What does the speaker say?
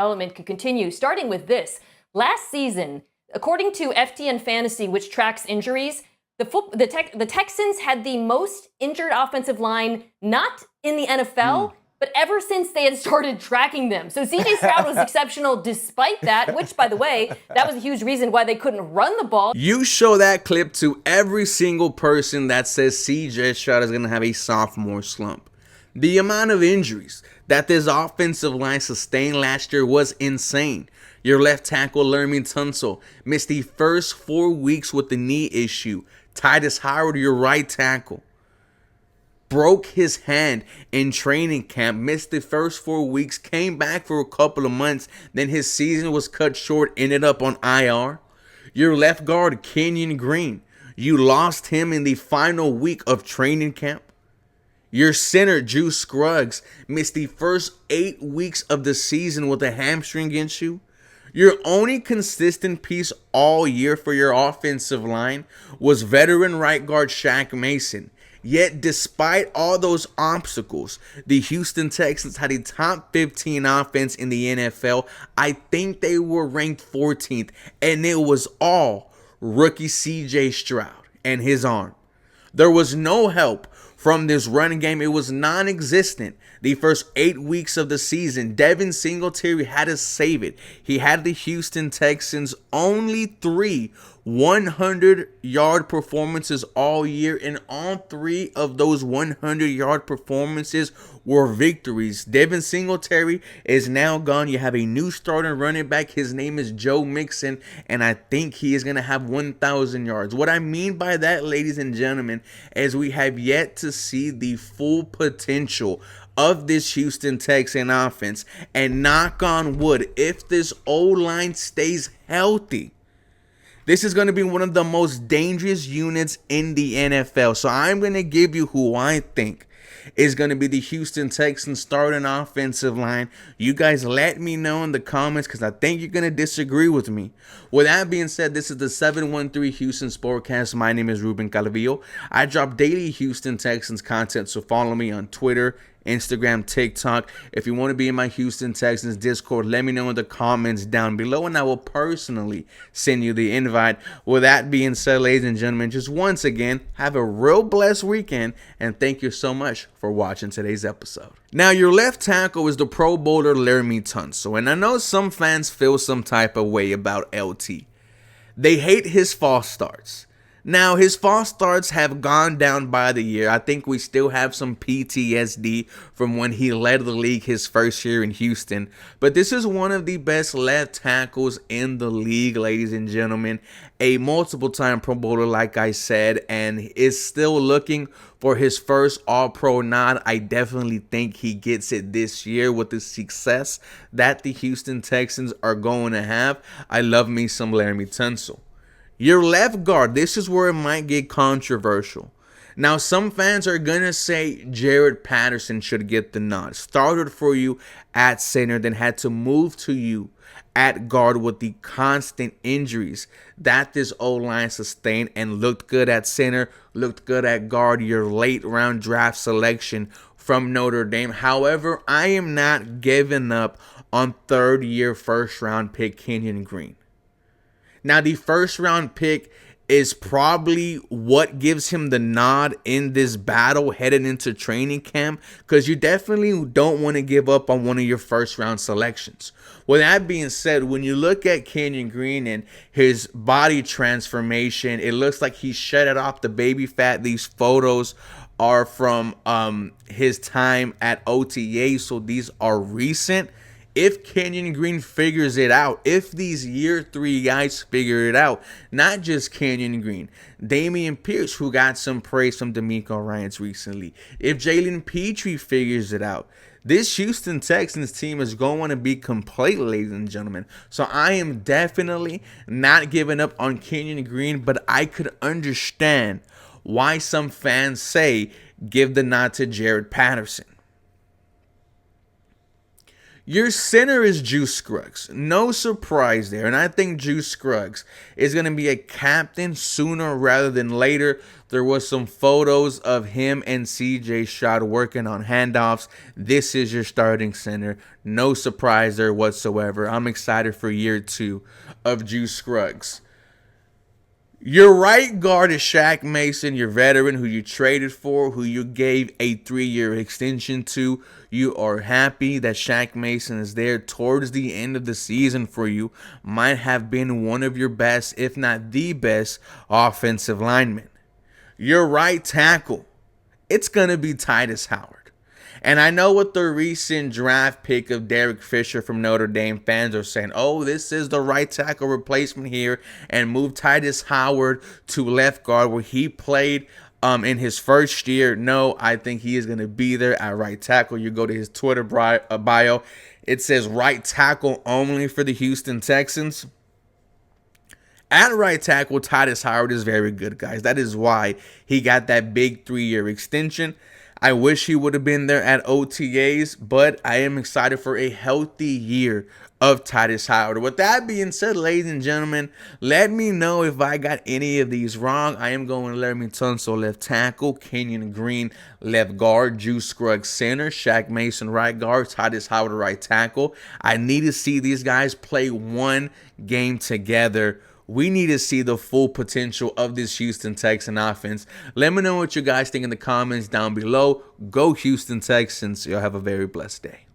development could continue, starting with this. Last season, according to FTN Fantasy, which tracks injuries, the Texans had the most injured offensive line, not in the NFL, but ever since they had started tracking them. So CJ Stroud was exceptional despite that, which, by the way, that was a huge reason why they couldn't run the ball. You show that clip to every single person that says CJ Stroud is going to have a sophomore slump. The amount of injuries that this offensive line sustained last year was insane. Your left tackle, Laremy Tunsil, missed the first 4 weeks with the knee issue. Titus Howard, your right tackle, broke his hand in training camp, missed the first 4 weeks, came back for a couple of months, then his season was cut short, ended up on IR. Your left guard, Kenyon Green, you lost him in the final week of training camp. Your center, Juice Scruggs, missed the first 8 weeks of the season with a hamstring issue. Your only consistent piece all year for your offensive line was veteran right guard Shaq Mason. Yet, despite all those obstacles, the Houston Texans had a top 15 offense in the NFL. I think they were ranked 14th, and it was all rookie CJ Stroud and his arm. There was no help from this running game. It was non-existent. The first 8 weeks of the season, Devin Singletary had to save it. He had the Houston Texans only 3 100-yard performances all year, and all 3 of those 100-yard performances were victories. Devin Singletary is now gone. You have a new starting running back. His name is Joe Mixon, and I think he is going to have 1,000 yards. What I mean by that, ladies and gentlemen, is we have yet to see the full potential of this Houston Texan offense. And knock on wood, if this O-line stays healthy, this is going to be one of the most dangerous units in the NFL. So I'm going to give you who I think is going to be the Houston Texans starting offensive line. You guys let me know in the comments, because I think you're going to disagree with me. With that being said, this is the 713 Houston Sportcast. My name is Ruben Calvillo. I drop daily Houston Texans content, so follow me on Twitter, Instagram, TikTok. If you want to be in my Houston Texans Discord, let me know in the comments down below, and I will personally send you the invite. With that being said, ladies and gentlemen, just once again, have a real blessed weekend, and thank you so much for watching today's episode. Now, your left tackle is the Pro Bowler Laremy Tunsil, and I know some fans feel some type of way about LT. They hate his false starts. Now, his false starts have gone down by the year. I think we still have some PTSD from when he led the league his first year in Houston. But this is one of the best left tackles in the league, ladies and gentlemen. A multiple-time Pro Bowler, like I said, and is still looking for his first All-Pro nod. I definitely think he gets it this year with the success that the Houston Texans are going to have. I love me some Laremy Tunsil. Your left guard, this is where it might get controversial. Now, some fans are going to say Jared Patterson should get the nod. Started for you at center, then had to move to you at guard with the constant injuries that this O-line sustained, and looked good at center, looked good at guard, your late round draft selection from Notre Dame. However, I am not giving up on third-year first-round pick Kenyon Green. Now, the first-round pick is probably what gives him the nod in this battle headed into training camp, because you definitely don't want to give up on one of your first-round selections. With that being said, when you look at Kenyon Green and his body transformation, it looks like he shedded off the baby fat. These photos are from his time at OTA, so these are recent. If Kenyon Green figures it out, if these year 3 guys figure it out, not just Kenyon Green, Dameon Pierce, who got some praise from D'Amico Ryans recently, if Jalen Petrie figures it out, this Houston Texans team is going to be complete, ladies and gentlemen. So I am definitely not giving up on Kenyon Green, but I could understand why some fans say give the nod to Jared Patterson. Your center is Juice Scruggs. No surprise there. And I think Juice Scruggs is going to be a captain sooner rather than later. There was some photos of him and CJ Stroud working on handoffs. This is your starting center. No surprise there whatsoever. I'm excited for year 2 of Juice Scruggs. Your right guard is Shaq Mason, your veteran who you traded for, who you gave a 3-year extension to. You are happy that Shaq Mason is there towards the end of the season for you. Might have been one of your best, if not the best, offensive linemen. Your right tackle, it's going to be Titus Howard. And I know what the recent draft pick of Derek Fisher from Notre Dame fans are saying, oh, this is the right tackle replacement here, and move Titus Howard to left guard where he played in his first year. No, I think he is going to be there at right tackle. You go to his Twitter bio. It says right tackle only for the Houston Texans. At right tackle, Titus Howard is very good, guys. That is why he got that big 3-year extension. I wish he would have been there at OTAs, but I am excited for a healthy year of Titus Howard. With that being said, ladies and gentlemen, let me know if I got any of these wrong. I am going Laramie Tunsil left tackle, Kenyon Green left guard, Juice Scruggs center, Shaq Mason right guard, Titus Howard right tackle. I need to see these guys play one game together. We need to see the full potential of this Houston Texan offense. Let me know what you guys think in the comments down below. Go Houston Texans. Y'all have a very blessed day.